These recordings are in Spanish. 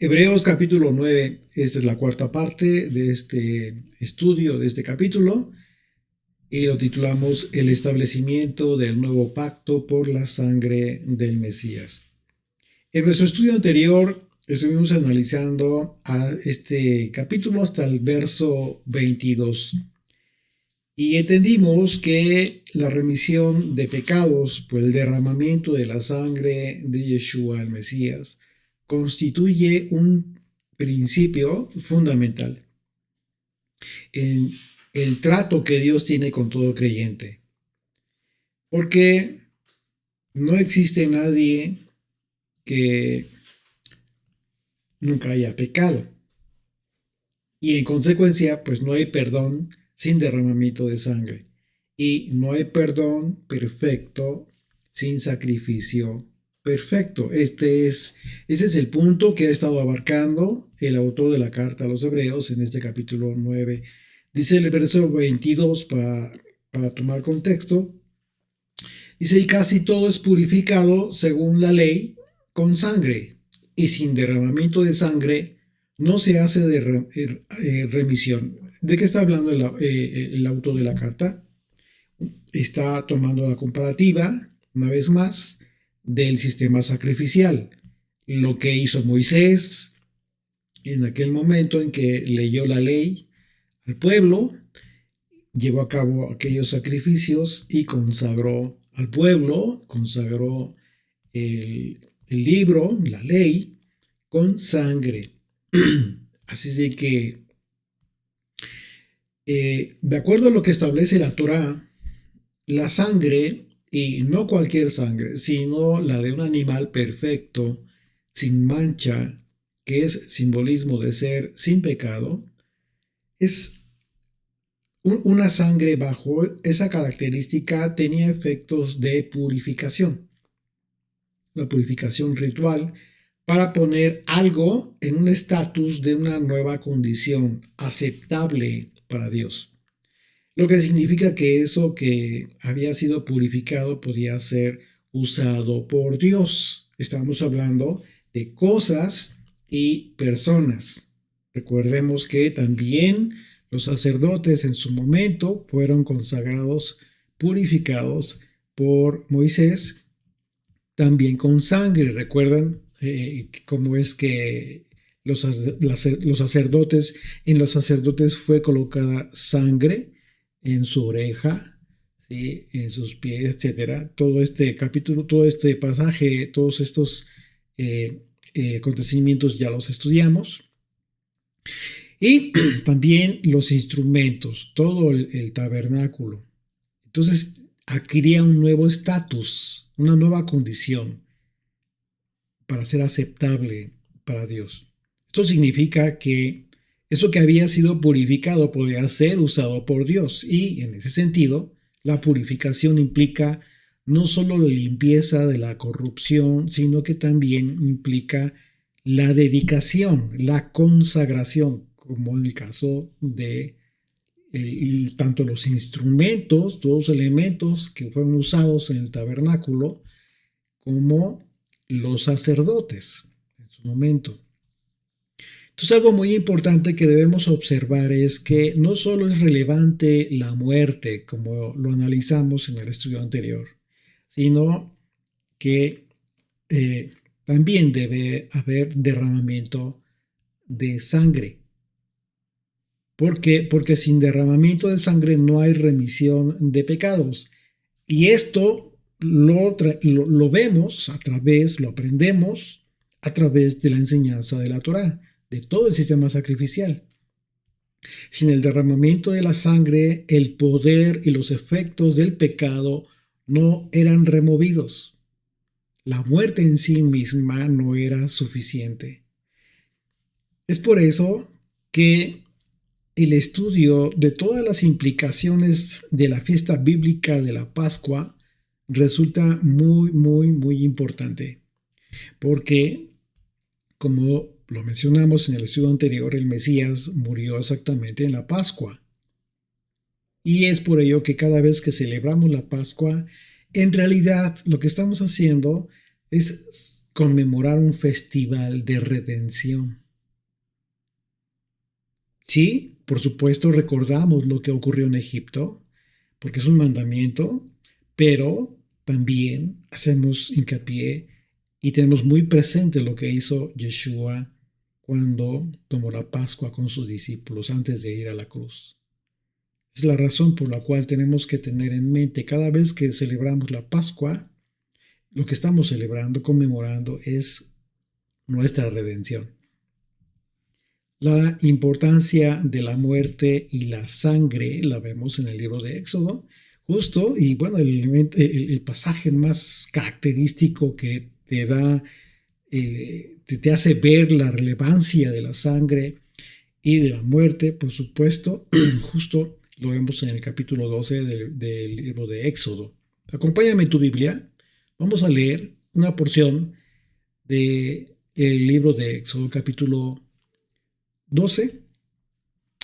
Hebreos capítulo 9, esta es la cuarta parte de este estudio, de este capítulo, y lo titulamos El establecimiento del nuevo pacto por la sangre del Mesías. En nuestro estudio anterior estuvimos analizando a este capítulo hasta el verso 22 y entendimos que la remisión de pecados por el derramamiento de la sangre de Yeshua el Mesías constituye un principio fundamental en el trato que Dios tiene con todo creyente. Porque no existe nadie que nunca haya pecado. Y en consecuencia, pues no hay perdón sin derramamiento de sangre. Y no hay perdón perfecto sin sacrificio perfecto. Ese es el punto que ha estado abarcando el autor de la carta a los Hebreos en este capítulo 9. Dice el verso 22 para tomar contexto. Dice, y casi todo es purificado según la ley con sangre, y sin derramamiento de sangre no se hace remisión. ¿De qué está hablando el autor de la carta? Está tomando la comparativa, una vez más, del sistema sacrificial. Lo que hizo Moisés en aquel momento en que leyó la ley al pueblo, llevó a cabo aquellos sacrificios y consagró al pueblo, consagró el libro, la ley, con sangre. Así de que, de acuerdo a lo que establece la Torá, la sangre, y no cualquier sangre, sino la de un animal perfecto, sin mancha, que es simbolismo de ser sin pecado, es una sangre bajo esa característica tenía efectos de purificación, una purificación ritual para poner algo en un estatus de una nueva condición aceptable para Dios. Lo que significa que eso que había sido purificado podía ser usado por Dios. Estamos hablando de cosas y personas. Recordemos que también los sacerdotes en su momento fueron consagrados, purificados por Moisés, también con sangre. ¿Recuerdan cómo es que los sacerdotes, en los sacerdotes fue colocada sangre en su oreja, ¿sí? En sus pies, etcétera? Todo este capítulo, todo este pasaje, todos estos acontecimientos ya los estudiamos. Y también los instrumentos, todo el tabernáculo. Entonces adquiría un nuevo estatus, una nueva condición para ser aceptable para Dios. Esto significa que eso que había sido purificado podía ser usado por Dios, y en ese sentido la purificación implica no solo la limpieza de la corrupción, sino que también implica la dedicación, la consagración, como en el caso de tanto los instrumentos, todos los elementos que fueron usados en el tabernáculo, como los sacerdotes en su momento. Entonces, algo muy importante que debemos observar es que no solo es relevante la muerte, como lo analizamos en el estudio anterior, sino que también debe haber derramamiento de sangre. ¿Por qué? Porque sin derramamiento de sangre no hay remisión de pecados. Y esto lo vemos a través, lo aprendemos a través de la enseñanza de la Torá, de todo el sistema sacrificial. Sin el derramamiento de la sangre, el poder y los efectos del pecado no eran removidos. La muerte en sí misma no era suficiente. Es por eso que el estudio de todas las implicaciones de la fiesta bíblica de la Pascua resulta muy, muy, muy importante, porque, como lo mencionamos en el estudio anterior, el Mesías murió exactamente en la Pascua. Y es por ello que cada vez que celebramos la Pascua, en realidad lo que estamos haciendo es conmemorar un festival de redención. Sí, por supuesto, recordamos lo que ocurrió en Egipto, porque es un mandamiento, pero también hacemos hincapié y tenemos muy presente lo que hizo Yeshua cuando tomó la Pascua con sus discípulos antes de ir a la cruz. Es la razón por la cual tenemos que tener en mente cada vez que celebramos la Pascua, lo que estamos celebrando, conmemorando, es nuestra redención. La importancia de la muerte y la sangre la vemos en el libro de Éxodo, justo, y bueno, el pasaje más característico que te da, te hace ver la relevancia de la sangre y de la muerte, por supuesto, justo lo vemos en el capítulo 12 del libro de Éxodo. Acompáñame tu Biblia, vamos a leer una porción del libro de Éxodo, capítulo 12,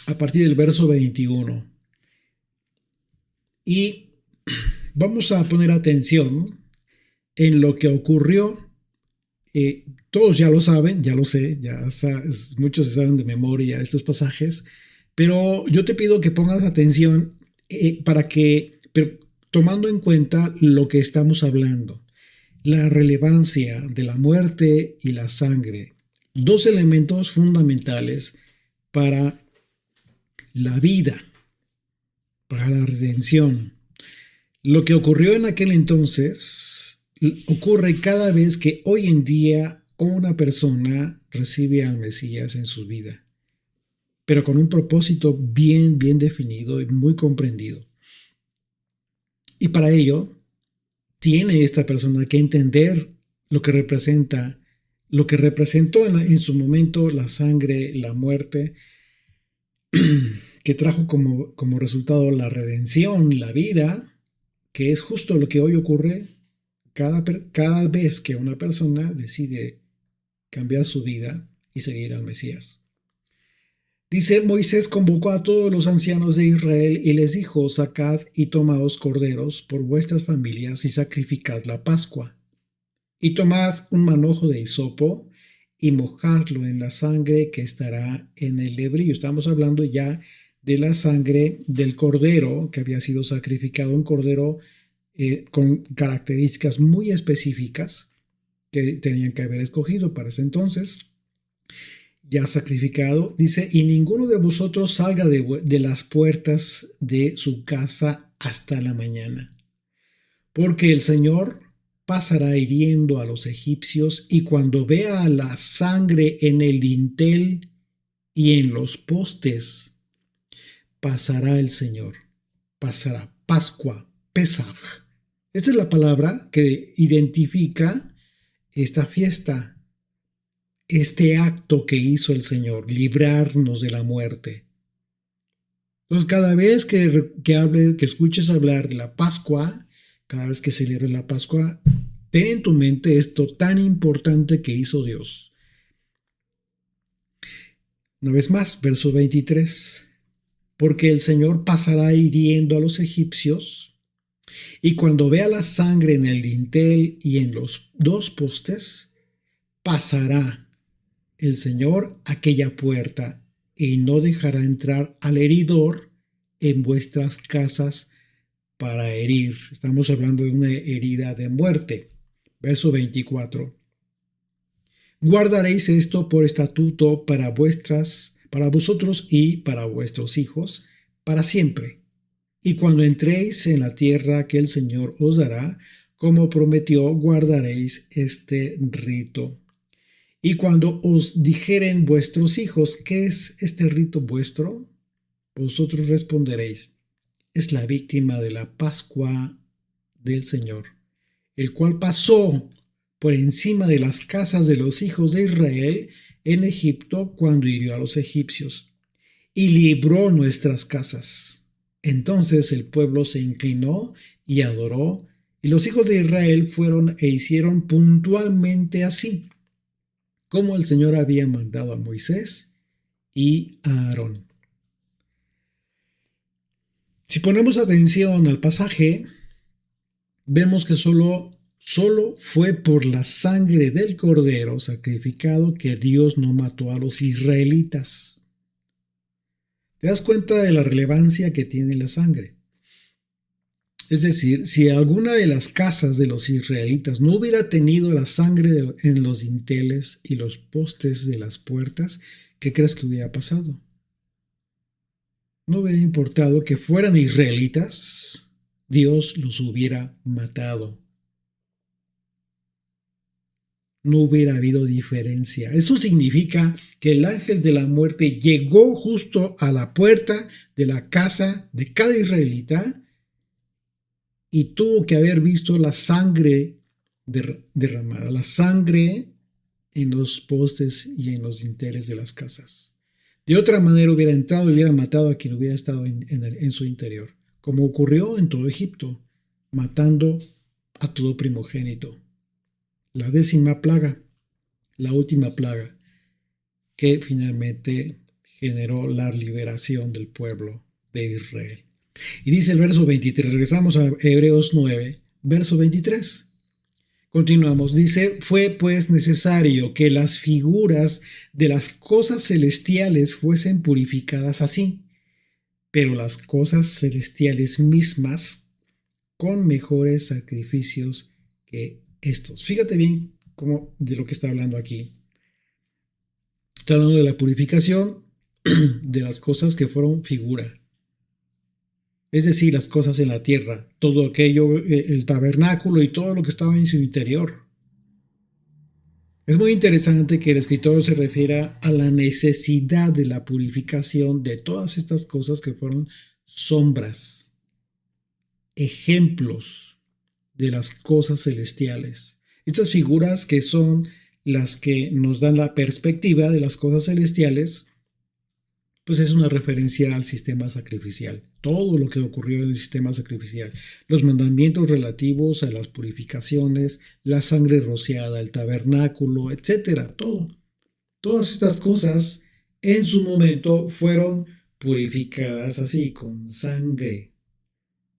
a partir del verso 21. Y vamos a poner atención en lo que ocurrió. Todos ya lo saben, ya lo sé, muchos se saben de memoria estos pasajes, pero yo te pido que pongas atención pero tomando en cuenta lo que estamos hablando, la relevancia de la muerte y la sangre, dos elementos fundamentales para la vida, para la redención. Lo que ocurrió en aquel entonces ocurre cada vez que hoy en día una persona recibe al Mesías en su vida, pero con un propósito bien definido y muy comprendido. Y para ello, tiene esta persona que entender lo que representa, lo que representó en su momento la sangre, la muerte, que trajo como resultado la redención, la vida, que es justo lo que hoy ocurre cada vez que una persona decide cambiar su vida y seguir al Mesías. Dice: Moisés convocó a todos los ancianos de Israel y les dijo: sacad y tomaos corderos por vuestras familias y sacrificad la Pascua. Y tomad un manojo de hisopo y mojadlo en la sangre que estará en el lebrillo. Estamos hablando ya de la sangre del cordero que había sido sacrificado, un cordero con características muy específicas que tenían que haber escogido para ese entonces, ya sacrificado. Dice: y ninguno de vosotros salga de las puertas de su casa hasta la mañana, porque el Señor pasará hiriendo a los egipcios, y cuando vea la sangre en el dintel y en los postes, pasará el Señor. Pasará. Pascua, Pesaj. Esta es la palabra que identifica esta fiesta, este acto que hizo el Señor, librarnos de la muerte. Entonces, cada vez que escuches hablar de la Pascua, cada vez que celebres la Pascua, ten en tu mente esto tan importante que hizo Dios. Una vez más, verso 23. Porque el Señor pasará hiriendo a los egipcios, y cuando vea la sangre en el dintel y en los dos postes, pasará el Señor aquella puerta y no dejará entrar al heridor en vuestras casas para herir. Estamos hablando de una herida de muerte. Verso 24. Guardaréis esto por estatuto para vosotros y para vuestros hijos, para siempre. Y cuando entréis en la tierra que el Señor os dará, como prometió, guardaréis este rito. Y cuando os dijeren vuestros hijos: ¿qué es este rito vuestro? Vosotros responderéis: es la víctima de la Pascua del Señor, el cual pasó por encima de las casas de los hijos de Israel en Egipto cuando hirió a los egipcios y libró nuestras casas. Entonces el pueblo se inclinó y adoró, y los hijos de Israel fueron e hicieron puntualmente así, como el Señor había mandado a Moisés y a Aarón. Si ponemos atención al pasaje, vemos que solo Solo fue por la sangre del cordero sacrificado que Dios no mató a los israelitas. ¿Te das cuenta de la relevancia que tiene la sangre? Es decir, si alguna de las casas de los israelitas no hubiera tenido la sangre en los dinteles y los postes de las puertas, ¿qué crees que hubiera pasado? No hubiera importado que fueran israelitas, Dios los hubiera matado. No hubiera habido diferencia. Eso significa que el ángel de la muerte llegó justo a la puerta de la casa de cada israelita y tuvo que haber visto la sangre derramada, la sangre en los postes y en los dinteles de las casas. De otra manera hubiera entrado y hubiera matado a quien hubiera estado en su interior, como ocurrió en todo Egipto, matando a todo primogénito. La 10ª plaga, la última plaga, que finalmente generó la liberación del pueblo de Israel. Y dice el verso 23, regresamos a Hebreos 9, verso 23. Continuamos, dice, fue pues necesario que las figuras de las cosas celestiales fuesen purificadas así, pero las cosas celestiales mismas con mejores sacrificios que estos. Fíjate bien de lo que está hablando aquí. Está hablando de la purificación de las cosas que fueron figura. Es decir, las cosas en la tierra, todo aquello, el tabernáculo y todo lo que estaba en su interior. Es muy interesante que el escritor se refiera a la necesidad de la purificación de todas estas cosas que fueron sombras, ejemplos de las cosas celestiales. Estas figuras que son las que nos dan la perspectiva de las cosas celestiales, pues es una referencia al sistema sacrificial. Todo lo que ocurrió en el sistema sacrificial, los mandamientos relativos a las purificaciones, la sangre rociada, el tabernáculo, etcétera, todo. Todas estas cosas en su momento fueron purificadas así, con sangre.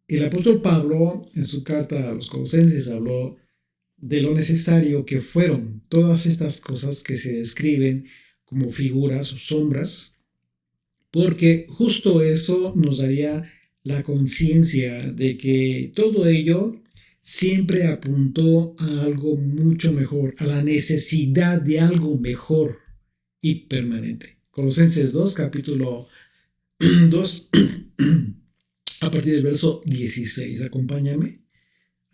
El apóstol Pablo, en su carta a los Colosenses, habló de lo necesario que fueron todas estas cosas que se describen como figuras o sombras, porque justo eso nos daría la conciencia de que todo ello siempre apuntó a algo mucho mejor, a la necesidad de algo mejor y permanente. Colosenses 2, capítulo 2, a partir del verso 16. Acompáñame.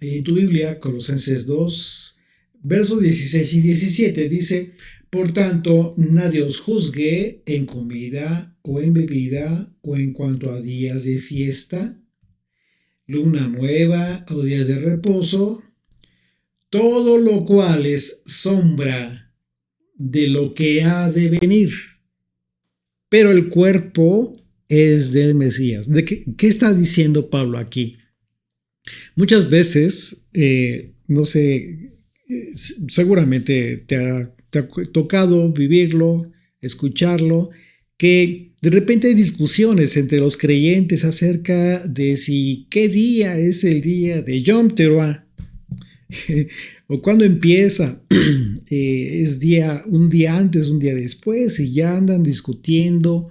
Ahí en tu Biblia, Colosenses 2, versos 16 y 17, dice: por tanto, nadie os juzgue en comida o en bebida o en cuanto a días de fiesta, luna nueva o días de reposo, todo lo cual es sombra de lo que ha de venir. Pero el cuerpo es del Mesías. ¿De qué está diciendo Pablo aquí? Muchas veces, no sé, seguramente te ha tocado vivirlo, escucharlo, que de repente hay discusiones entre los creyentes acerca de si qué día es el día de Yom Teruah o cuándo empieza, es un día antes, un día después, y ya andan discutiendo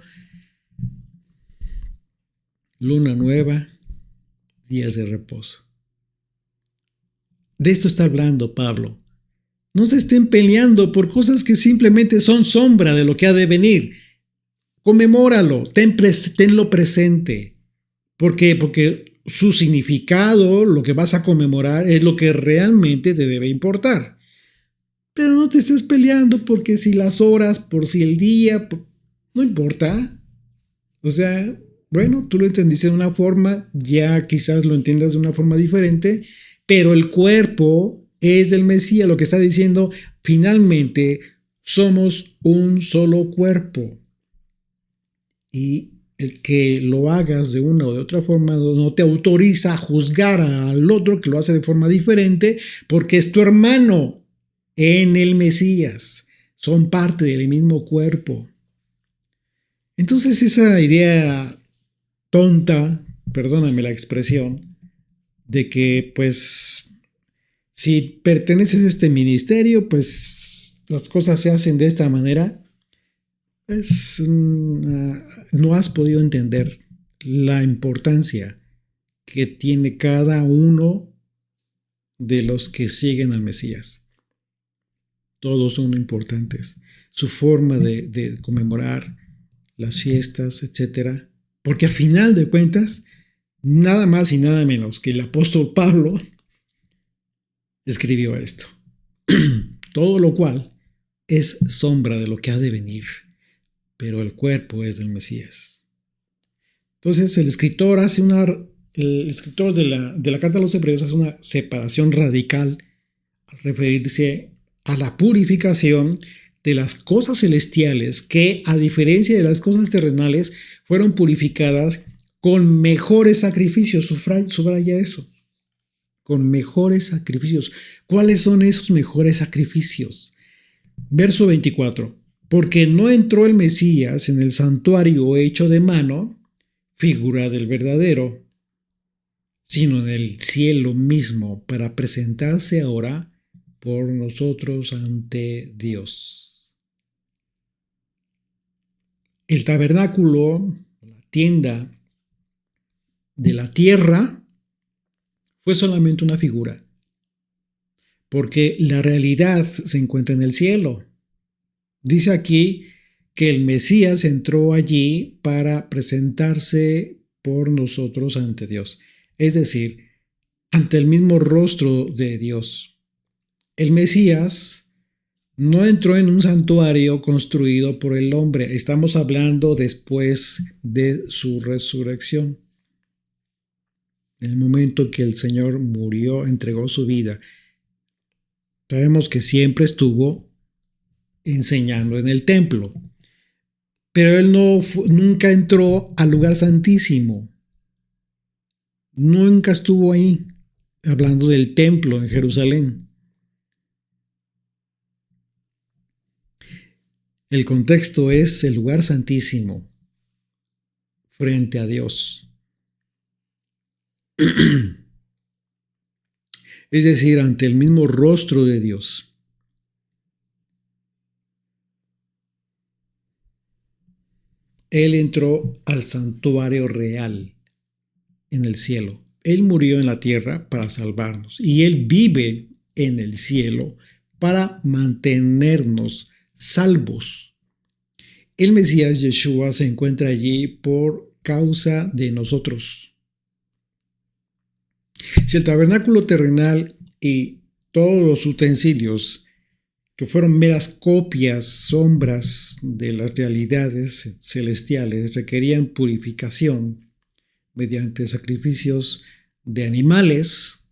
luna nueva, días de reposo. De esto está hablando Pablo. No se estén peleando por cosas que simplemente son sombra de lo que ha de venir. Conmemóralo, tenlo presente. ¿Por qué? Porque su significado, lo que vas a conmemorar, es lo que realmente te debe importar. Pero no te estés peleando porque si las horas, por si el día, no importa. O sea, bueno, tú lo entendiste de una forma, ya quizás lo entiendas de una forma diferente, pero el cuerpo es del Mesías. Lo que está diciendo, finalmente somos un solo cuerpo. Y el que lo hagas de una o de otra forma no te autoriza a juzgar al otro que lo hace de forma diferente, porque es tu hermano en el Mesías. Son parte del mismo cuerpo. Entonces esa idea tonta, perdóname la expresión, de que pues Si perteneces a este ministerio, pues las cosas se hacen de esta manera. No has podido entender la importancia que tiene cada uno de los que siguen al Mesías. Todos son importantes. Su forma de conmemorar las fiestas, etcétera. Porque a final de cuentas, nada más y nada menos que el apóstol Pablo escribió esto. Todo lo cual es sombra de lo que ha de venir, pero el cuerpo es del Mesías. Entonces el escritor de la carta a los Hebreos hace una separación radical al referirse a la purificación de las cosas celestiales que, a diferencia de las cosas terrenales, fueron purificadas con mejores sacrificios. Subraya eso. Con mejores sacrificios. ¿Cuáles son esos mejores sacrificios? Verso 24. Porque no entró el Mesías en el santuario hecho de mano, figura del verdadero, sino en el cielo mismo, para presentarse ahora por nosotros ante Dios. El tabernáculo, la tienda de la tierra, fue solamente una figura, porque la realidad se encuentra en el cielo. Dice aquí que el Mesías entró allí para presentarse por nosotros ante Dios, es decir, ante el mismo rostro de Dios. El Mesías no entró en un santuario construido por el hombre. Estamos hablando después de su resurrección. En el momento que el Señor murió, entregó su vida. Sabemos que siempre estuvo enseñando en el templo, pero él nunca entró al lugar santísimo. Nunca estuvo ahí, hablando del templo en Jerusalén. El contexto es el lugar santísimo frente a Dios. Es decir, ante el mismo rostro de Dios. Él entró al santuario real en el cielo. Él murió en la tierra para salvarnos y Él vive en el cielo para mantenernos salvos. El Mesías Yeshua se encuentra allí por causa de nosotros. Si el tabernáculo terrenal y todos los utensilios que fueron meras copias, sombras de las realidades celestiales, requerían purificación mediante sacrificios de animales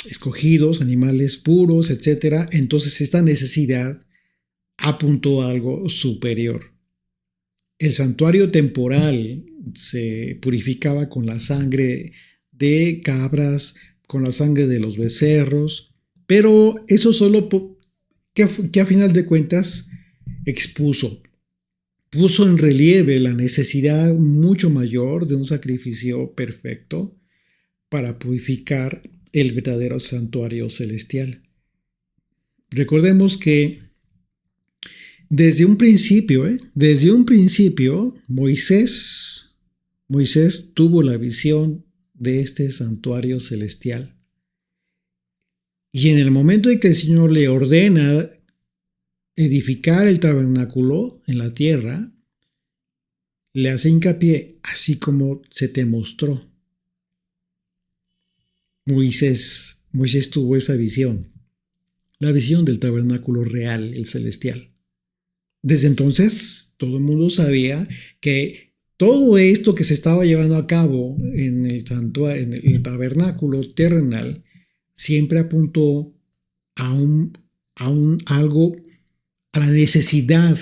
escogidos, animales puros, etc. Entonces esta necesidad apuntó a algo superior. El santuario temporal se purificaba con la sangre de cabras, con la sangre de los becerros, pero eso solo que a final de cuentas puso en relieve la necesidad mucho mayor de un sacrificio perfecto para purificar el verdadero santuario celestial. Recordemos que desde un principio, Moisés tuvo la visión de este santuario celestial. Y en el momento en que el Señor le ordena edificar el tabernáculo en la tierra, le hace hincapié, así como se te mostró. Moisés tuvo esa visión, la visión del tabernáculo real, el celestial. Desde entonces, todo el mundo sabía que todo esto que se estaba llevando a cabo en el tabernáculo terrenal siempre apuntó a la necesidad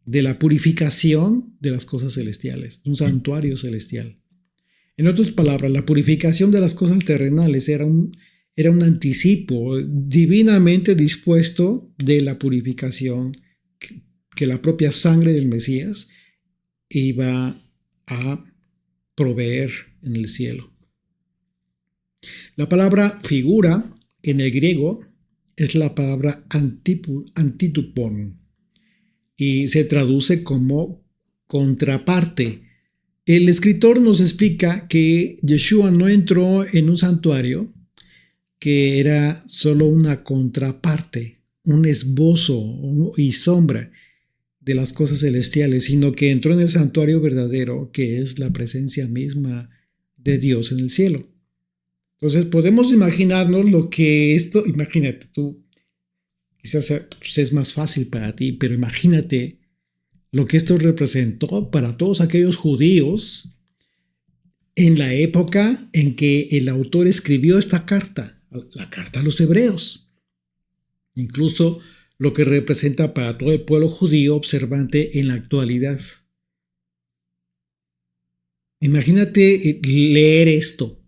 de la purificación de las cosas celestiales, un santuario celestial. En otras palabras, la purificación de las cosas terrenales era un anticipo divinamente dispuesto de la purificación que la propia sangre del Mesías iba a proveer en el cielo. La palabra figura en el griego es la palabra antitupon y se traduce como contraparte. El escritor nos explica que Yeshua no entró en un santuario que era solo una contraparte, un esbozo y sombra de las cosas celestiales, sino que entró en el santuario verdadero, que es la presencia misma de Dios en el cielo. Entonces podemos imaginarnos lo que esto, imagínate tú, quizás pues, es más fácil para ti, pero imagínate lo que esto representó para todos aquellos judíos en la época en que el autor escribió esta carta, la carta a los hebreos. Incluso lo que representa para todo el pueblo judío observante en la actualidad. Imagínate leer esto,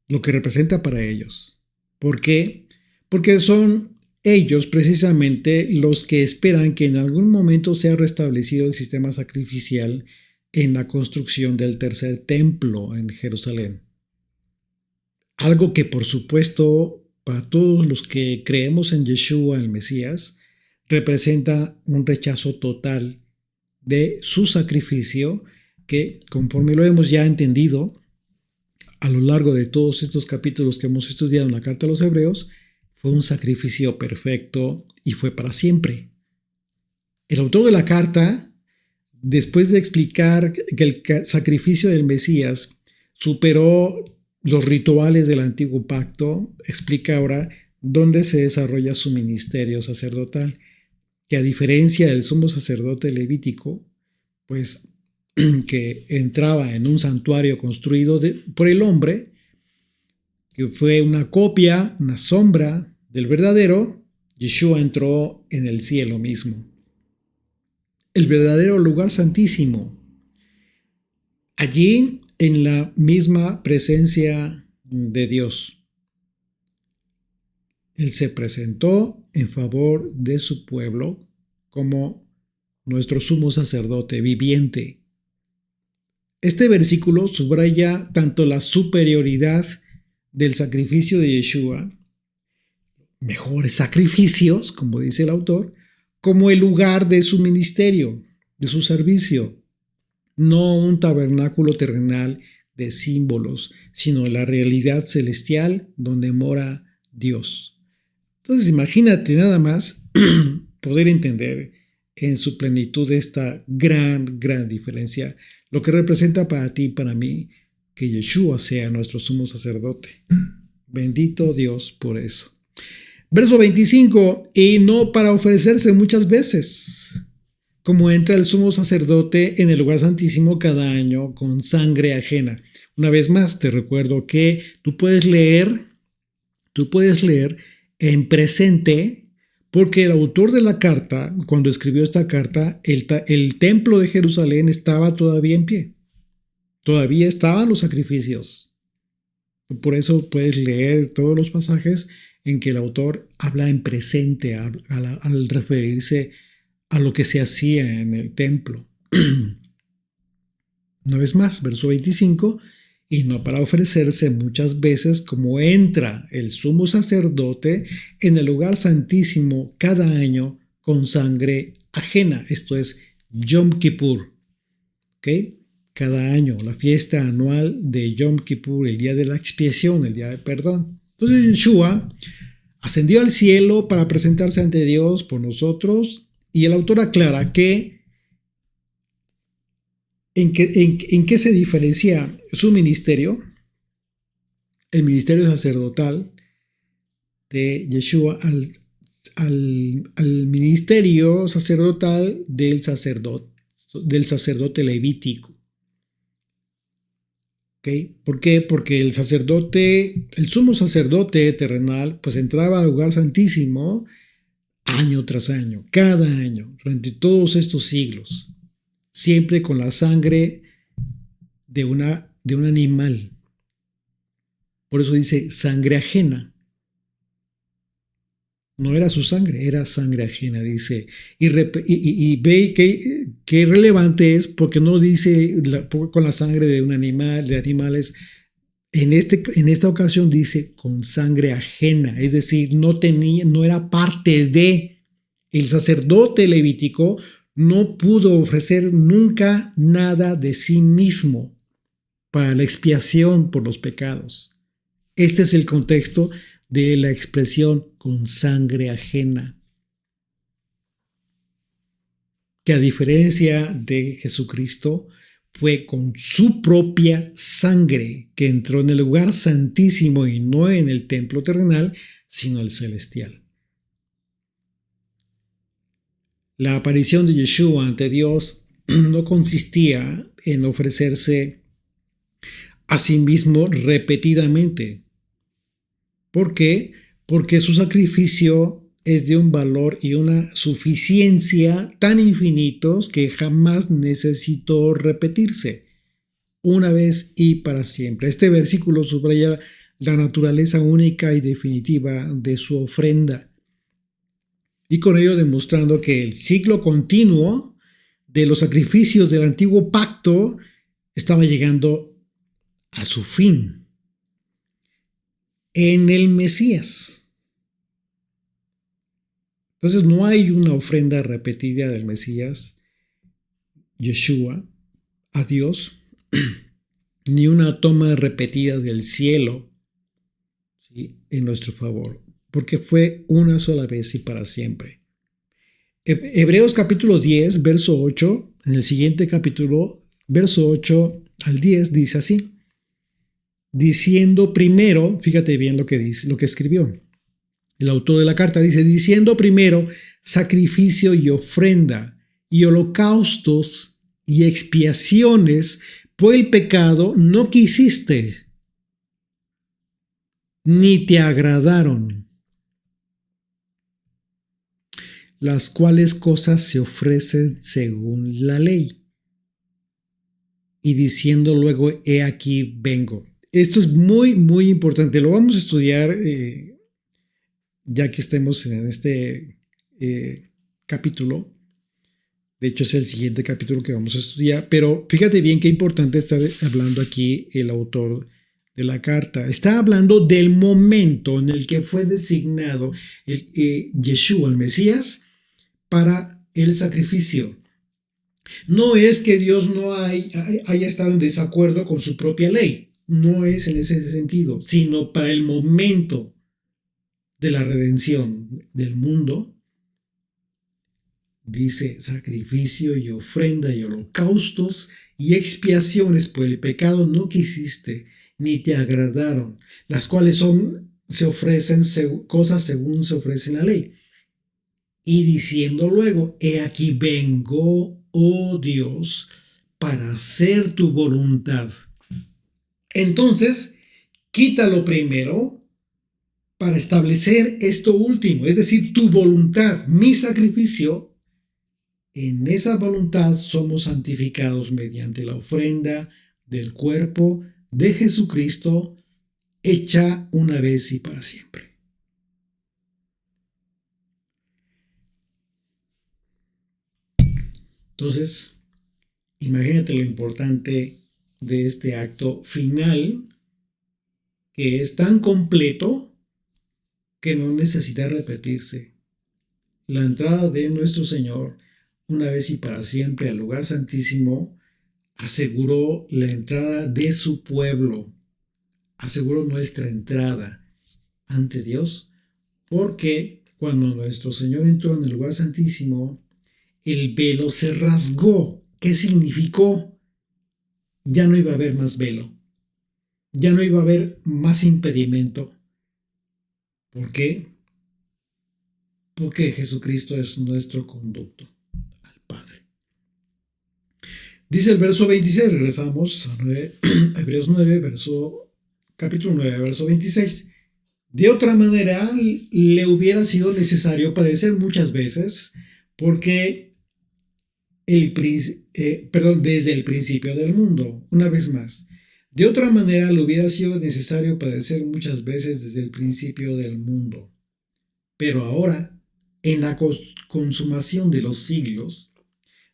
lo que representa para ellos. ¿Por qué? Porque son ellos precisamente los que esperan que en algún momento sea restablecido el sistema sacrificial en la construcción del tercer templo en Jerusalén. Algo que por supuesto para todos los que creemos en Yeshua, el Mesías, representa un rechazo total de su sacrificio que, conforme lo hemos ya entendido a lo largo de todos estos capítulos que hemos estudiado en la Carta a los Hebreos, fue un sacrificio perfecto y fue para siempre. El autor de la carta, después de explicar que el sacrificio del Mesías superó los rituales del antiguo pacto, explica ahora dónde se desarrolla su ministerio sacerdotal, que a diferencia del sumo sacerdote levítico, pues que entraba en un santuario construido por el hombre, que fue una copia, una sombra del verdadero, Yeshua entró en el cielo mismo. El verdadero lugar santísimo. Allí, en la misma presencia de Dios. Él se presentó en favor de su pueblo como nuestro sumo sacerdote viviente. Este versículo subraya tanto la superioridad del sacrificio de Yeshua, mejores sacrificios, como dice el autor, como el lugar de su ministerio, de su servicio. No un tabernáculo terrenal de símbolos, sino la realidad celestial donde mora Dios. Entonces imagínate nada más poder entender en su plenitud esta gran diferencia, lo que representa para ti y para mí que Yeshua sea nuestro sumo sacerdote. Bendito Dios por eso. Verso 25, y no para ofrecerse muchas veces, como entra el sumo sacerdote en el lugar santísimo cada año con sangre ajena. Una vez más, te recuerdo que tú puedes leer en presente, porque el autor de la carta, cuando escribió esta carta, el templo de Jerusalén estaba todavía en pie. Todavía estaban los sacrificios. Por eso puedes leer todos los pasajes en que el autor habla en presente al referirse a lo que se hacía en el templo. Una vez más, verso 25, y no para ofrecerse muchas veces como entra el sumo sacerdote en el lugar santísimo cada año con sangre ajena. Esto es Yom Kippur. ¿Ok? Cada año, la fiesta anual de Yom Kippur, el día de la expiación, el día de perdón. Entonces Yeshua ascendió al cielo para presentarse ante Dios por nosotros, y el autor aclara que ¿en qué se diferencia su ministerio, el ministerio sacerdotal de Yeshua, al ministerio sacerdotal del sacerdote levítico? ¿Okay? ¿Por qué? Porque el sumo sacerdote terrenal, pues entraba al lugar santísimo año tras año, cada año, durante todos estos siglos, siempre con la sangre de un animal. Por eso dice sangre ajena. No era su sangre, era sangre ajena, dice. Y ve que relevante es porque no dice con la sangre de un animal, de animales en esta ocasión dice con sangre ajena, es decir, no era parte de. El sacerdote levítico no pudo ofrecer nunca nada de sí mismo para la expiación por los pecados. Este es el contexto de la expresión con sangre ajena. Que a diferencia de Jesucristo, fue con su propia sangre que entró en el lugar santísimo y no en el templo terrenal, sino el celestial. La aparición de Yeshua ante Dios no consistía en ofrecerse a sí mismo repetidamente. ¿Por qué? Porque su sacrificio es de un valor y una suficiencia tan infinitos que jamás necesitó repetirse, una vez y para siempre. Este versículo subraya la naturaleza única y definitiva de su ofrenda, y con ello demostrando que el ciclo continuo de los sacrificios del antiguo pacto estaba llegando a su fin en el Mesías. Entonces no hay una ofrenda repetida del Mesías, Yeshua, a Dios, ni una toma repetida del cielo, ¿sí?, en nuestro favor, porque fue una sola vez y para siempre. Hebreos capítulo 10, verso 8, en el siguiente capítulo, verso 8 al 10, dice así, diciendo primero, fíjate bien lo que dice, lo que escribió. El autor de la carta dice, diciendo primero sacrificio y ofrenda y holocaustos y expiaciones por el pecado no quisiste, ni te agradaron, las cuales cosas se ofrecen según la ley. Y diciendo luego, he aquí vengo. Esto es muy, muy importante. Lo vamos a estudiar ya que estemos en este capítulo. De hecho, es el siguiente capítulo que vamos a estudiar. Pero fíjate bien qué importante está hablando aquí el autor de la carta. Está hablando del momento en el que fue designado Yeshua, el Mesías, para el sacrificio. No es que Dios no haya estado en desacuerdo con su propia ley. No es en ese sentido, sino para el momento de la redención del mundo, dice sacrificio y ofrenda y holocaustos y expiaciones por el pecado no quisiste, ni te agradaron, las cuales se ofrecen cosas según se ofrece en la ley. Y diciendo luego, he aquí vengo, oh Dios, para hacer tu voluntad. Entonces, quítalo primero para establecer esto último, es decir, tu voluntad, mi sacrificio. En esa voluntad somos santificados mediante la ofrenda del cuerpo de Jesucristo, hecha una vez y para siempre. Entonces, imagínate lo importante de este acto final, que es tan completo que no necesita repetirse. La entrada de nuestro Señor, una vez y para siempre, al lugar santísimo, aseguró la entrada de su pueblo, aseguró nuestra entrada ante Dios, porque cuando nuestro Señor entró en el lugar santísimo, el velo se rasgó. ¿Qué significó? Ya no iba a haber más velo, ya no iba a haber más impedimento. ¿Por qué? Porque Jesucristo es nuestro conducto al Padre. Dice el verso 26, regresamos a Hebreos 9, capítulo 9, verso 26. De otra manera, le hubiera sido necesario padecer muchas veces, porque desde el principio del mundo, una vez más. De otra manera, le hubiera sido necesario padecer muchas veces desde el principio del mundo. Pero ahora, en la consumación de los siglos,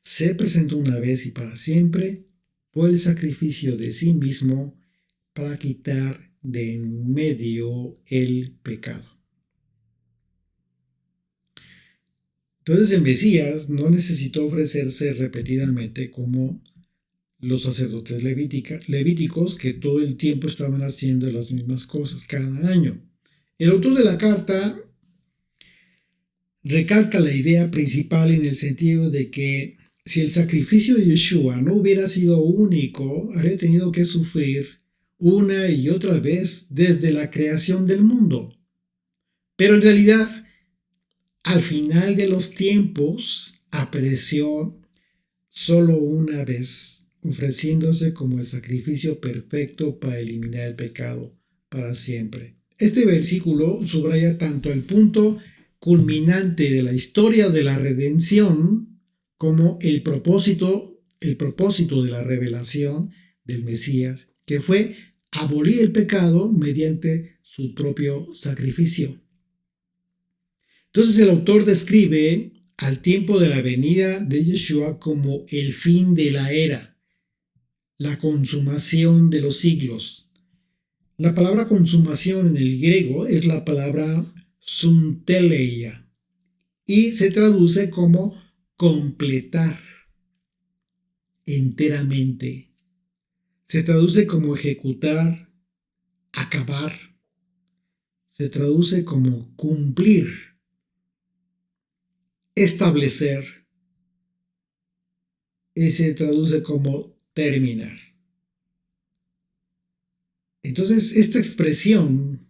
se presentó una vez y para siempre por el sacrificio de sí mismo para quitar de en medio el pecado. Entonces el Mesías no necesitó ofrecerse repetidamente como los sacerdotes levíticos que todo el tiempo estaban haciendo las mismas cosas cada año. El autor de la carta recalca la idea principal en el sentido de que si el sacrificio de Yeshua no hubiera sido único, habría tenido que sufrir una y otra vez desde la creación del mundo. Pero en realidad, al final de los tiempos, apareció solo una vez, ofreciéndose como el sacrificio perfecto para eliminar el pecado para siempre. Este versículo subraya tanto el punto culminante de la historia de la redención como el propósito de la revelación del Mesías, que fue abolir el pecado mediante su propio sacrificio. Entonces el autor describe al tiempo de la venida de Yeshua como el fin de la era, la consumación de los siglos. La palabra consumación en el griego es la palabra sunteleia y se traduce como completar enteramente. Se traduce como ejecutar, acabar. Se traduce como cumplir, establecer y se traduce como terminar. Entonces, esta expresión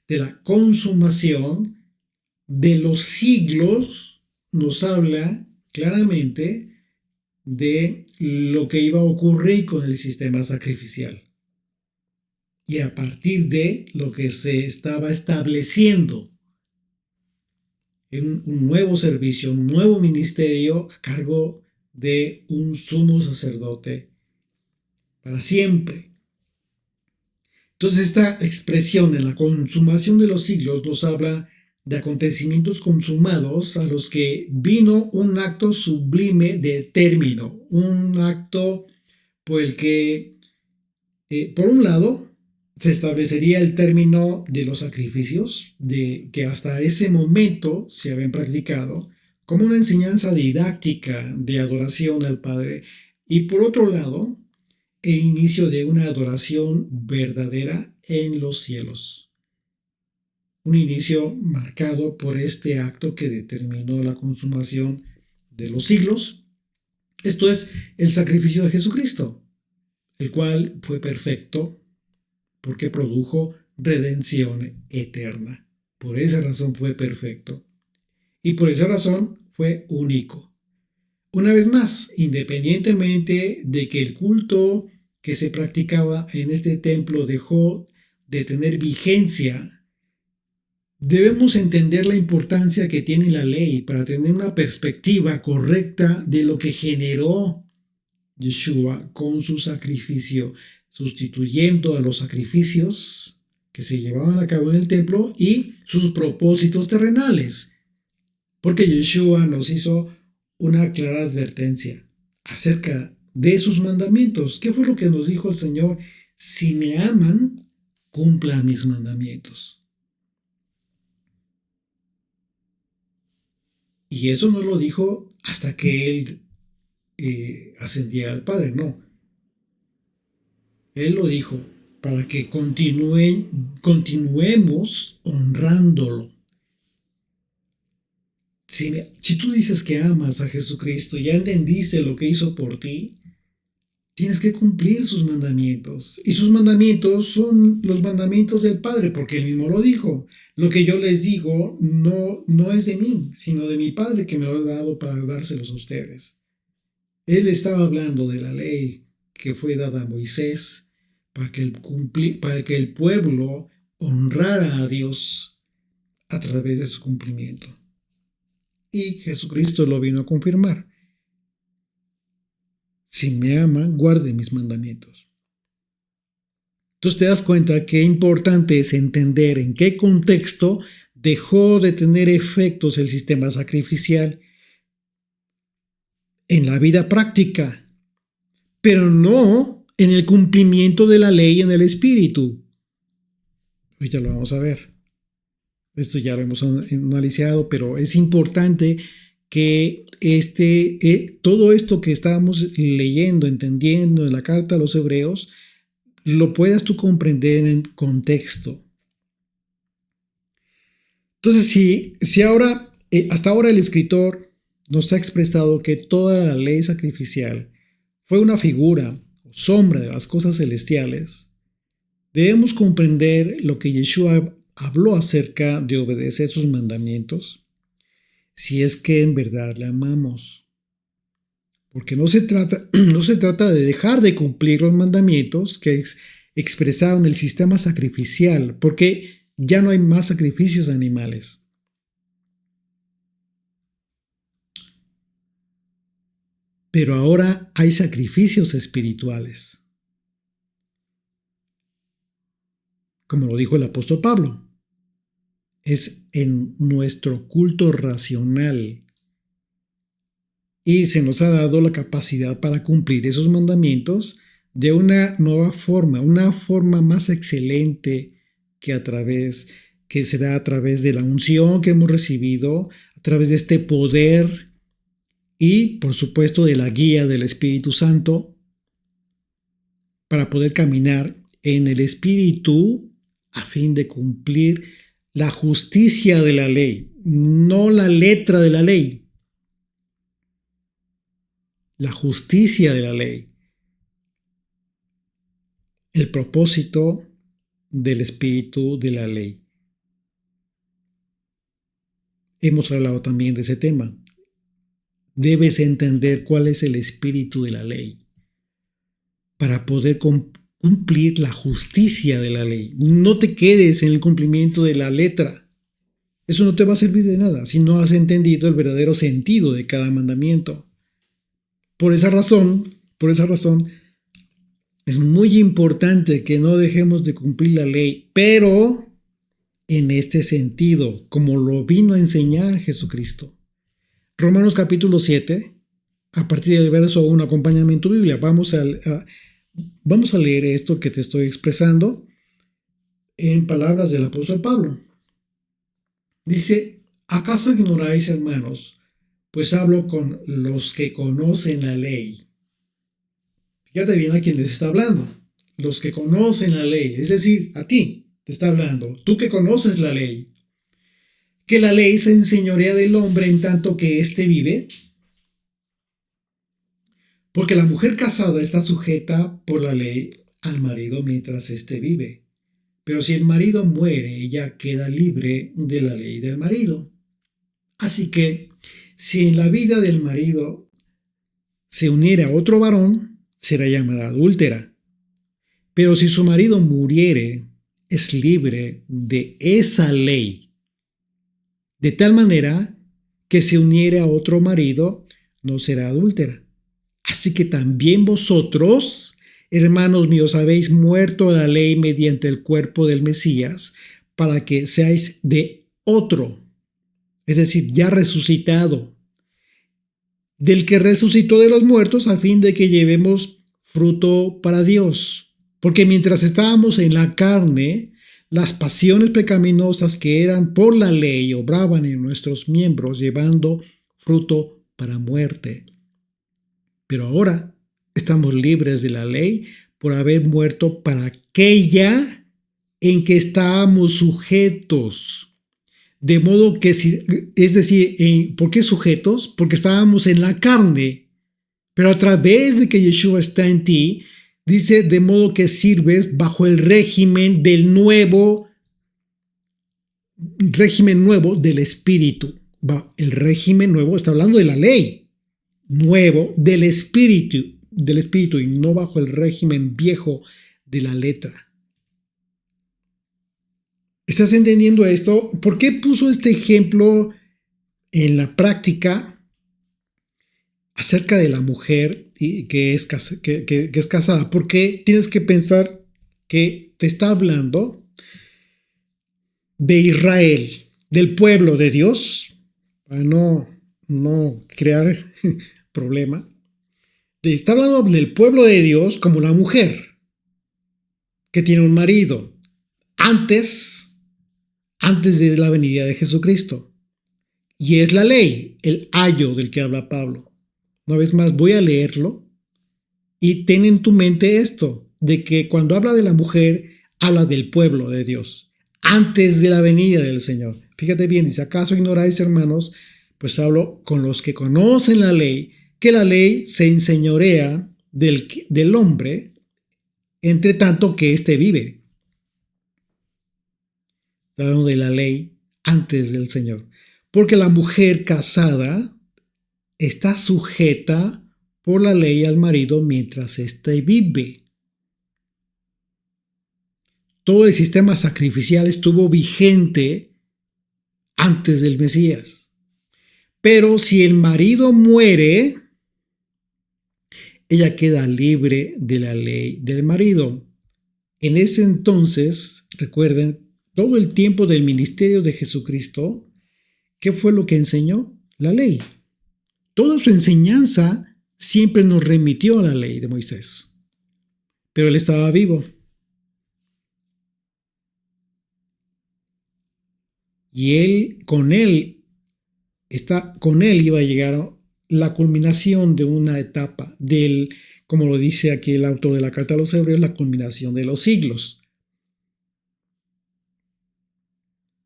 de la consumación de los siglos nos habla claramente de lo que iba a ocurrir con el sistema sacrificial. Y a partir de lo que se estaba estableciendo en un nuevo servicio, un nuevo ministerio a cargo de un sumo sacerdote para siempre. Entonces esta expresión en la consumación de los siglos nos habla de acontecimientos consumados a los que vino un acto sublime de término, un acto por el que, por un lado, se establecería el término de los sacrificios, de que hasta ese momento se habían practicado como una enseñanza didáctica de adoración al Padre, y por otro lado, el inicio de una adoración verdadera en los cielos. Un inicio marcado por este acto que determinó la consumación de los siglos. Esto es el sacrificio de Jesucristo, el cual fue perfecto porque produjo redención eterna. Por esa razón fue perfecto. Y por esa razón fue único. Una vez más, independientemente de que el culto que se practicaba en este templo dejó de tener vigencia, debemos entender la importancia que tiene la ley para tener una perspectiva correcta de lo que generó Yeshua con su sacrificio, sustituyendo a los sacrificios que se llevaban a cabo en el templo y sus propósitos terrenales. Porque Yeshua nos hizo una clara advertencia acerca de sus mandamientos. ¿Qué fue lo que nos dijo el Señor? Si me aman, cumplan mis mandamientos. Y eso no lo dijo hasta que Él ascendía al Padre, no. Él lo dijo para que continuemos honrándolo. Si tú dices que amas a Jesucristo, ya entendiste lo que hizo por ti, tienes que cumplir sus mandamientos. Y sus mandamientos son los mandamientos del Padre, porque Él mismo lo dijo. Lo que yo les digo no es de mí, sino de mi Padre que me lo ha dado para dárselos a ustedes. Él estaba hablando de la ley que fue dada a Moisés para que el pueblo honrara a Dios a través de su cumplimiento. Y Jesucristo lo vino a confirmar. Si me aman, guarden mis mandamientos. Entonces te das cuenta que importante es entender en qué contexto dejó de tener efectos el sistema sacrificial en la vida práctica, pero no en el cumplimiento de la ley en el espíritu. Ahorita lo vamos a ver. Esto ya lo hemos analizado, pero es importante que todo esto que estábamos leyendo, entendiendo en la carta a los hebreos, lo puedas tú comprender en contexto. Entonces, si ahora, hasta ahora el escritor nos ha expresado que toda la ley sacrificial fue una figura o sombra de las cosas celestiales, debemos comprender lo que Yeshua habló acerca de obedecer sus mandamientos, si es que en verdad le amamos. Porque no se trata de dejar de cumplir los mandamientos que expresaron el sistema sacrificial, porque ya no hay más sacrificios animales. Pero ahora hay sacrificios espirituales. Como lo dijo el apóstol Pablo, es en nuestro culto racional y se nos ha dado la capacidad para cumplir esos mandamientos de una nueva forma, una forma más excelente que se da a través de la unción que hemos recibido, a través de este poder y, por supuesto, de la guía del Espíritu Santo para poder caminar en el Espíritu a fin de cumplir la justicia de la ley, no la letra de la ley, la justicia de la ley, el propósito del espíritu de la ley. Hemos hablado también de ese tema. Debes entender cuál es el espíritu de la ley para poder cumplir la justicia de la ley. No te quedes en el cumplimiento de la letra. Eso no te va a servir de nada si no has entendido el verdadero sentido de cada mandamiento. Por esa razón, es muy importante que no dejemos de cumplir la ley, pero en este sentido, como lo vino a enseñar Jesucristo. Romanos capítulo 7, a partir del verso 1, acompáñame en tu Biblia. Vamos a leer esto que te estoy expresando en palabras del apóstol Pablo. Dice, ¿acaso ignoráis, hermanos? Pues hablo con los que conocen la ley. Fíjate bien a quién les está hablando. Los que conocen la ley, es decir, a ti te está hablando. Tú que conoces la ley. Que la ley se enseñorea del hombre en tanto que éste vive. Porque la mujer casada está sujeta por la ley al marido mientras éste vive. Pero si el marido muere, ella queda libre de la ley del marido. Así que, si en la vida del marido se uniera a otro varón, será llamada adúltera. Pero si su marido muriere, es libre de esa ley. De tal manera que si uniere a otro marido, no será adúltera. Así que también vosotros, hermanos míos, habéis muerto a la ley mediante el cuerpo del Mesías, para que seáis de otro, es decir, ya resucitado, del que resucitó de los muertos, a fin de que llevemos fruto para Dios. Porque mientras estábamos en la carne, las pasiones pecaminosas que eran por la ley obraban en nuestros miembros, llevando fruto para muerte. Pero ahora estamos libres de la ley por haber muerto para aquella en que estábamos sujetos. De modo que, es decir, ¿por qué sujetos? Porque estábamos en la carne. Pero a través de que Yeshua está en ti, dice, de modo que sirves bajo el régimen nuevo del Espíritu. El régimen nuevo está hablando de la ley. Nuevo del espíritu y no bajo el régimen viejo de la letra. ¿Estás entendiendo esto? ¿Por qué puso este ejemplo en la práctica acerca de la mujer que es casada? Porque tienes que pensar que te está hablando de Israel, del pueblo de Dios, para no crear problema. Está hablando del pueblo de Dios como la mujer que tiene un marido antes, antes de la venida de Jesucristo. Y es la ley, el ayo del que habla Pablo. Una vez más, voy a leerlo y ten en tu mente esto, de que cuando habla de la mujer, habla del pueblo de Dios, antes de la venida del Señor. Fíjate bien, dice, ¿acaso ignoráis, hermanos? Pues hablo con los que conocen la ley, que la ley se enseñorea del hombre, entre tanto que éste vive. Está hablando de la ley antes del Señor. Porque la mujer casada está sujeta por la ley al marido mientras éste vive. Todo el sistema sacrificial estuvo vigente antes del Mesías. Pero si el marido muere, ella queda libre de la ley del marido. En ese entonces, recuerden, todo el tiempo del ministerio de Jesucristo, ¿qué fue lo que enseñó? La ley. Toda su enseñanza siempre nos remitió a la ley de Moisés. Pero él estaba vivo. Y con él iba a llegar la culminación de una etapa como lo dice aquí el autor de la Carta a los Hebreos, la culminación de los siglos.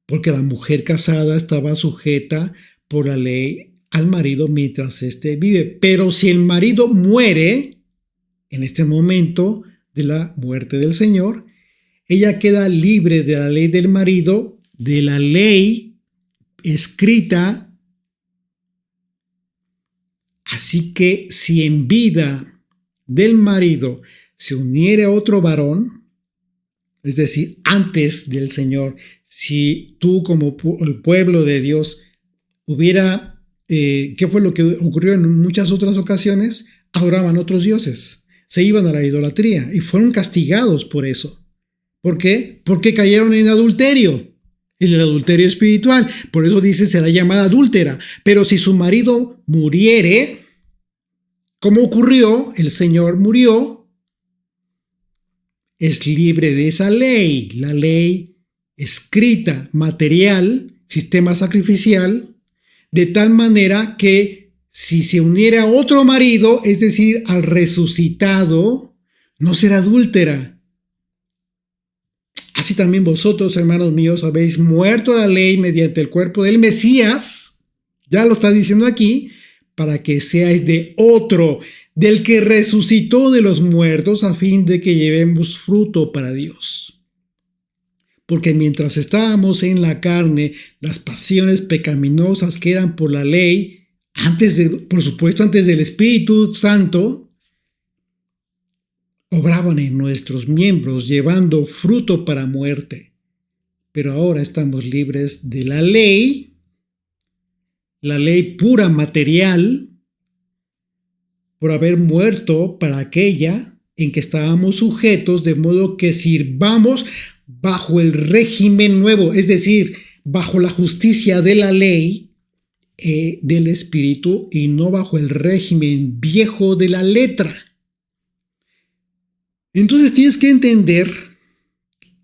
Porque la mujer casada estaba sujeta por la ley al marido mientras éste vive. Pero si el marido muere, en este momento de la muerte del Señor, ella queda libre de la ley del marido, de la ley escrita. Así que si en vida del marido se uniere a otro varón, es decir, antes del Señor, si tú como el pueblo de Dios hubiera, ¿qué fue lo que ocurrió en muchas otras ocasiones? Adoraban otros dioses, se iban a la idolatría y fueron castigados por eso. ¿Por qué? Porque cayeron en adulterio. El adulterio espiritual. Por eso dice, será llamada adúltera. Pero si su marido muriere, como ocurrió, el Señor murió, es libre de esa ley. La ley escrita, material, sistema sacrificial, de tal manera que si se uniera a otro marido, es decir, al resucitado, no será adúltera. Así también vosotros, hermanos míos, habéis muerto a la ley mediante el cuerpo del Mesías, ya lo está diciendo aquí, para que seáis de otro, del que resucitó de los muertos, a fin de que llevemos fruto para Dios. Porque mientras estábamos en la carne, las pasiones pecaminosas que eran por la ley, por supuesto, antes del Espíritu Santo, obraban en nuestros miembros, llevando fruto para muerte. Pero ahora estamos libres de la ley pura material, por haber muerto para aquella en que estábamos sujetos, de modo que sirvamos bajo el régimen nuevo, es decir, bajo la justicia de la ley del Espíritu y no bajo el régimen viejo de la letra. Entonces tienes que entender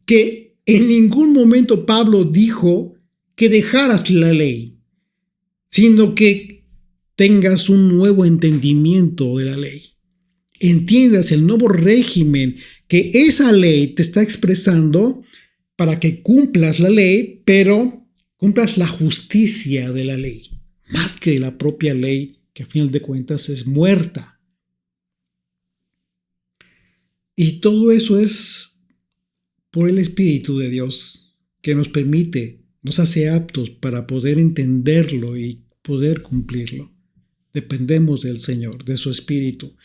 que en ningún momento Pablo dijo que dejaras la ley, sino que tengas un nuevo entendimiento de la ley. Entiendas el nuevo régimen que esa ley te está expresando para que cumplas la ley, pero cumplas la justicia de la ley, más que la propia ley, que a final de cuentas es muerta. Y todo eso es por el Espíritu de Dios, que nos permite, nos hace aptos para poder entenderlo y poder cumplirlo. Dependemos del Señor, de su Espíritu.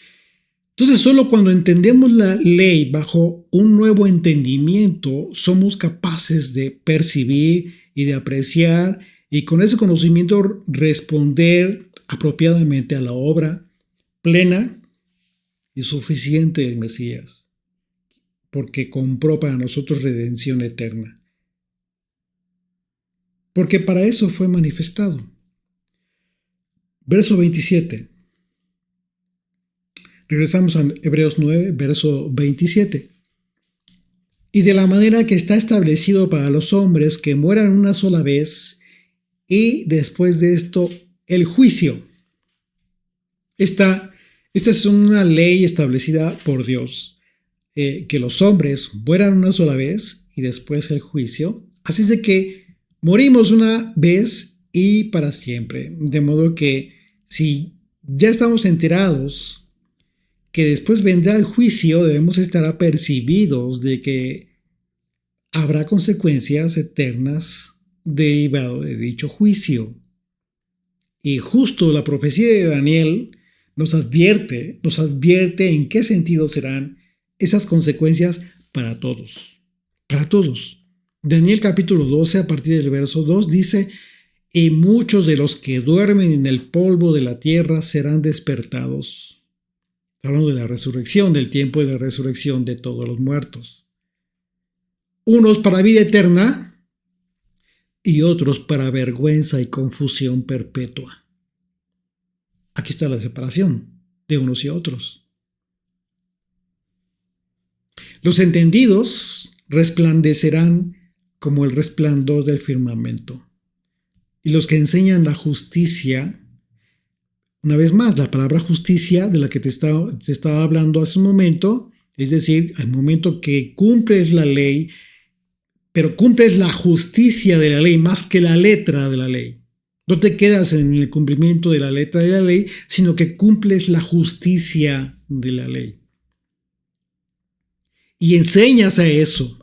Entonces, solo cuando entendemos la ley bajo un nuevo entendimiento, somos capaces de percibir y de apreciar y con ese conocimiento responder apropiadamente a la obra plena y suficiente del Mesías, porque compró para nosotros redención eterna. Porque para eso fue manifestado. Verso 27. Regresamos a Hebreos 9, verso 27. Y de la manera que está establecido para los hombres que mueran una sola vez y después de esto el juicio. Esta es una ley establecida por Dios, que los hombres mueran una sola vez y después el juicio. Así es de que morimos una vez y para siempre. De modo que si ya estamos enterados que después vendrá el juicio, debemos estar apercibidos de que habrá consecuencias eternas derivado de dicho juicio. Y justo la profecía de Daniel nos advierte en qué sentido serán esas consecuencias para todos. Para todos. Daniel capítulo 12, a partir del verso 2, dice: y muchos de los que duermen en el polvo de la tierra serán despertados. Hablando de la resurrección, del tiempo de la resurrección de todos los muertos. Unos para vida eterna y otros para vergüenza y confusión perpetua. Aquí está la separación de unos y otros. Los entendidos resplandecerán como el resplandor del firmamento. Y los que enseñan la justicia, una vez más, la palabra justicia de la que te estaba hablando hace un momento, es decir, al momento que cumples la ley, pero cumples la justicia de la ley más que la letra de la ley. No te quedas en el cumplimiento de la letra de la ley, sino que cumples la justicia de la ley. Y enseñas a eso,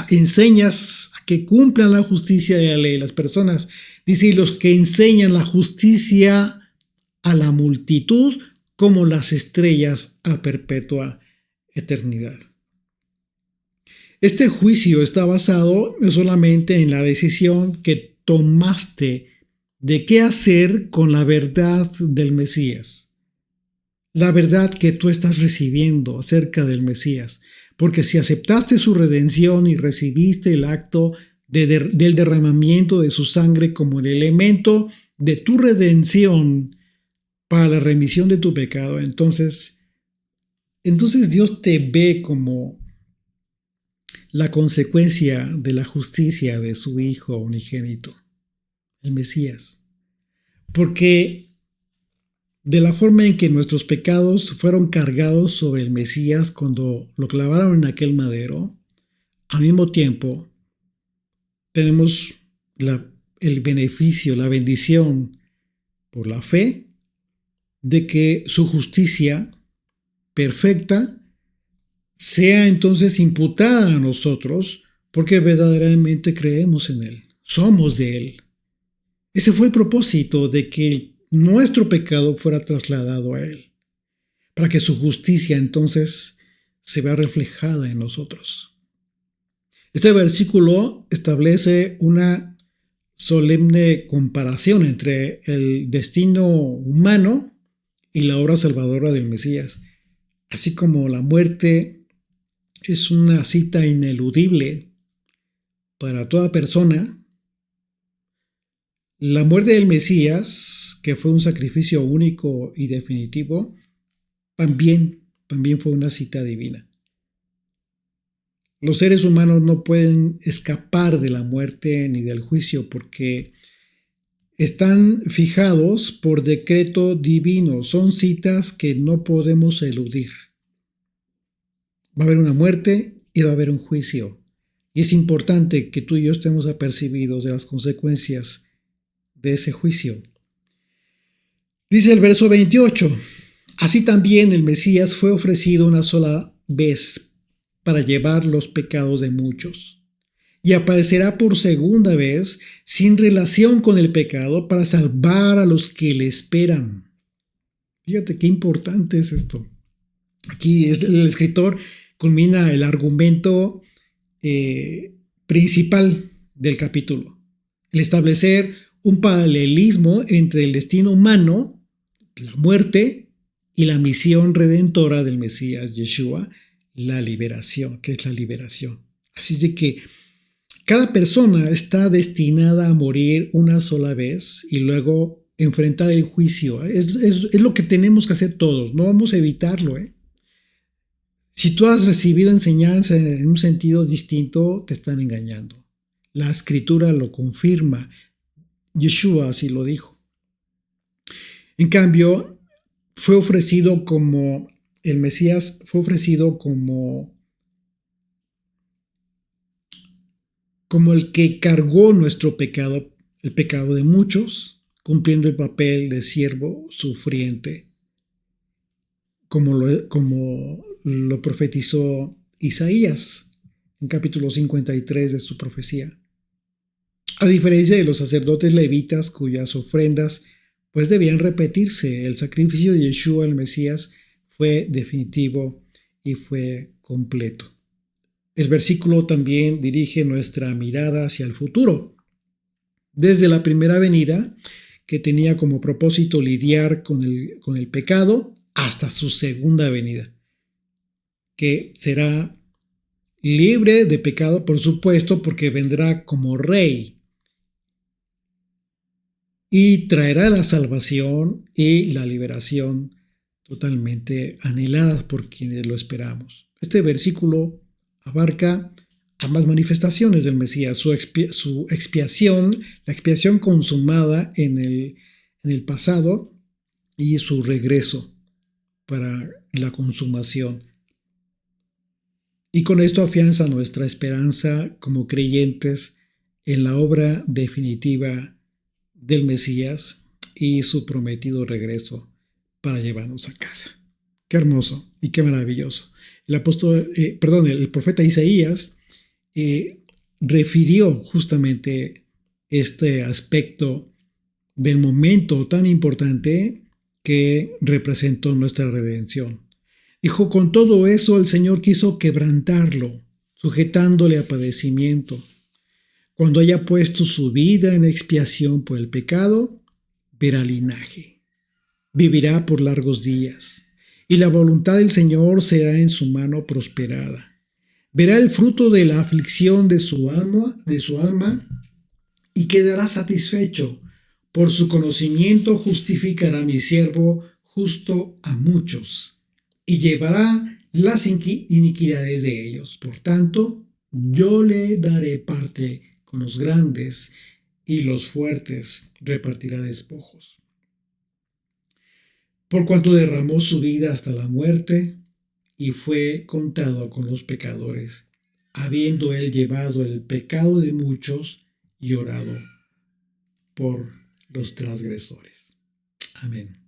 enseñas a que cumplan la justicia de la ley las personas. Dice, y los que enseñan la justicia a la multitud como las estrellas a perpetua eternidad. Este juicio está basado solamente en la decisión que tomaste de qué hacer con la verdad del Mesías. La verdad que tú estás recibiendo acerca del Mesías. Porque si aceptaste su redención y recibiste el acto del derramamiento de su sangre como el elemento de tu redención para la remisión de tu pecado, entonces Dios te ve como la consecuencia de la justicia de su Hijo unigénito, el Mesías. Porque de la forma en que nuestros pecados fueron cargados sobre el Mesías cuando lo clavaron en aquel madero, al mismo tiempo tenemos el beneficio, la bendición por la fe de que su justicia perfecta sea entonces imputada a nosotros porque verdaderamente creemos en Él, somos de Él. Ese fue el propósito de que nuestro pecado fuera trasladado a Él, para que su justicia entonces se vea reflejada en nosotros. Este versículo establece una solemne comparación entre el destino humano y la obra salvadora del Mesías. Así como la muerte es una cita ineludible para toda persona, la muerte del Mesías, que fue un sacrificio único y definitivo, también fue una cita divina. Los seres humanos no pueden escapar de la muerte ni del juicio porque están fijados por decreto divino. Son citas que no podemos eludir. Va a haber una muerte y va a haber un juicio. Y es importante que tú y yo estemos apercibidos de las consecuencias de ese juicio. Dice el verso 28, así también el Mesías fue ofrecido una sola vez para llevar los pecados de muchos, y aparecerá por segunda vez sin relación con el pecado para salvar a los que le esperan. Fíjate qué importante es esto. Aquí el escritor culmina el argumento principal del capítulo, el establecer un paralelismo entre el destino humano, la muerte, y la misión redentora del Mesías Yeshua, la liberación, que es la liberación. Así de que cada persona está destinada a morir una sola vez y luego enfrentar el juicio. Es lo que tenemos que hacer todos, no vamos a evitarlo. Si tú has recibido enseñanza en un sentido distinto, te están engañando. La escritura lo confirma. Yeshua así lo dijo. En cambio, fue ofrecido como el Mesías, fue ofrecido como el que cargó nuestro pecado, el pecado de muchos, cumpliendo el papel de siervo sufriente, como lo profetizó Isaías en capítulo 53 de su profecía. A diferencia de los sacerdotes levitas cuyas ofrendas pues debían repetirse, el sacrificio de Yeshua el Mesías fue definitivo y fue completo. El versículo también dirige nuestra mirada hacia el futuro. Desde la primera venida, que tenía como propósito lidiar con el pecado, hasta su segunda venida, que será libre de pecado, por supuesto, porque vendrá como rey y traerá la salvación y la liberación totalmente anheladas por quienes lo esperamos. Este versículo abarca ambas manifestaciones del Mesías, su expiación, la expiación consumada en el pasado y su regreso para la consumación. Y con esto afianza nuestra esperanza como creyentes en la obra definitiva del Mesías y su prometido regreso para llevarnos a casa. Qué hermoso y qué maravilloso. El profeta Isaías refirió justamente este aspecto del momento tan importante que representó nuestra redención. Dijo, con todo eso el Señor quiso quebrantarlo, sujetándole a padecimiento. Cuando haya puesto su vida en expiación por el pecado, verá linaje, vivirá por largos días, y la voluntad del Señor será en su mano prosperada. Verá el fruto de la aflicción de su alma, y quedará satisfecho. Por su conocimiento justificará mi siervo justo a muchos, y llevará las iniquidades de ellos. Por tanto, yo le daré parte con los grandes, y los fuertes repartirá despojos. Por cuanto derramó su vida hasta la muerte, y fue contado con los pecadores, habiendo él llevado el pecado de muchos y orado por los transgresores. Amén.